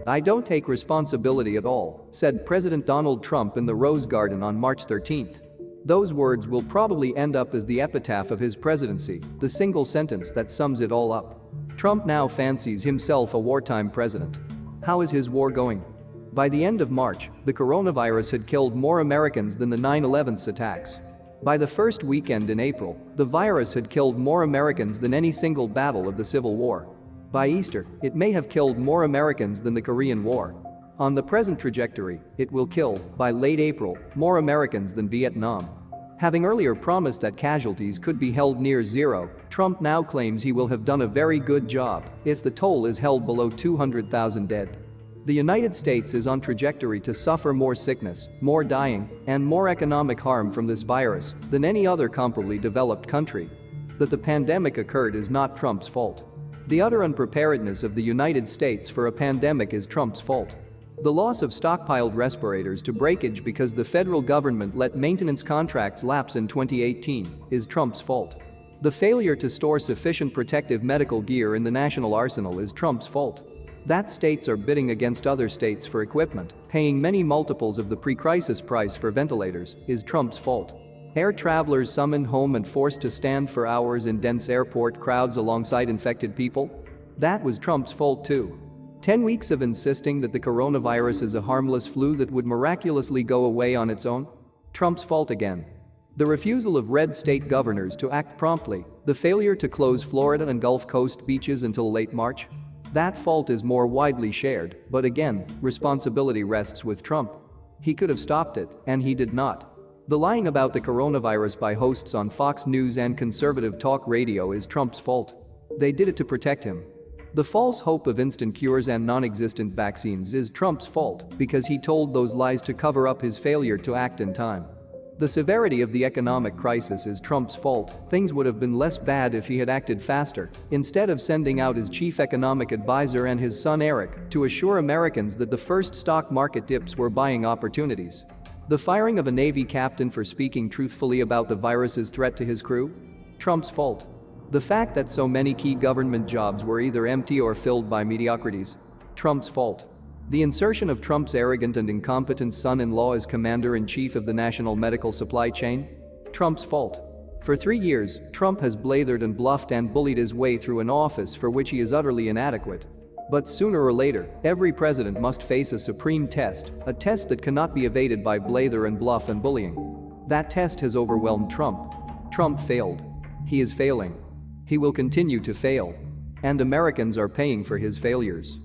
"I don't take responsibility at all," said President Donald Trump in the Rose Garden on March 13. Those words will probably end up as the epitaph of his presidency, the single sentence that sums it all up. Trump now fancies himself a wartime president. How is his war going? By the end of March, the coronavirus had killed more Americans than the 9/11 attacks. By the first weekend in April, the virus had killed more Americans than any single battle of the Civil War. By Easter, it may have killed more Americans than the Korean War. On the present trajectory, it will kill, by late April, more Americans than Vietnam. Having earlier promised that casualties could be held near zero, Trump now claims he will have done a very good job if the toll is held below 200,000 dead. The United States is on trajectory to suffer more sickness, more dying, and more economic harm from this virus than any other comparably developed country. That the pandemic occurred is not Trump's fault. The utter unpreparedness of the United States for a pandemic is Trump's fault. The loss of stockpiled respirators to breakage because the federal government let maintenance contracts lapse in 2018 is Trump's fault. The failure to store sufficient protective medical gear in the national arsenal is Trump's fault. That states are bidding against other states for equipment, paying many multiples of the pre-crisis price for ventilators, is Trump's fault. Air travelers summoned home and forced to stand for hours in dense airport crowds alongside infected people? That was Trump's fault too. 10 weeks of insisting that the coronavirus is a harmless flu that would miraculously go away on its own? Trump's fault again. The refusal of red state governors to act promptly, the failure to close Florida and Gulf Coast beaches until late March? That fault is more widely shared, but again, responsibility rests with Trump. He could have stopped it, and he did not. The lying about the coronavirus by hosts on Fox News and conservative talk radio is Trump's fault. They did it to protect him. The false hope of instant cures and non-existent vaccines is Trump's fault because he told those lies to cover up his failure to act in time. The severity of the economic crisis is Trump's fault. Things would have been less bad if he had acted faster, instead of sending out his chief economic advisor and his son Eric to assure Americans that the first stock market dips were buying opportunities. The firing of a Navy captain for speaking truthfully about the virus's threat to his crew? Trump's fault. The fact that so many key government jobs were either empty or filled by mediocrities? Trump's fault. The insertion of Trump's arrogant and incompetent son-in-law as commander-in-chief of the national medical supply chain? Trump's fault. For 3 years, Trump has blathered and bluffed and bullied his way through an office for which he is utterly inadequate. But sooner or later, every president must face a supreme test, a test that cannot be evaded by blather and bluff and bullying. That test has overwhelmed Trump. Trump failed. He is failing. He will continue to fail. And Americans are paying for his failures.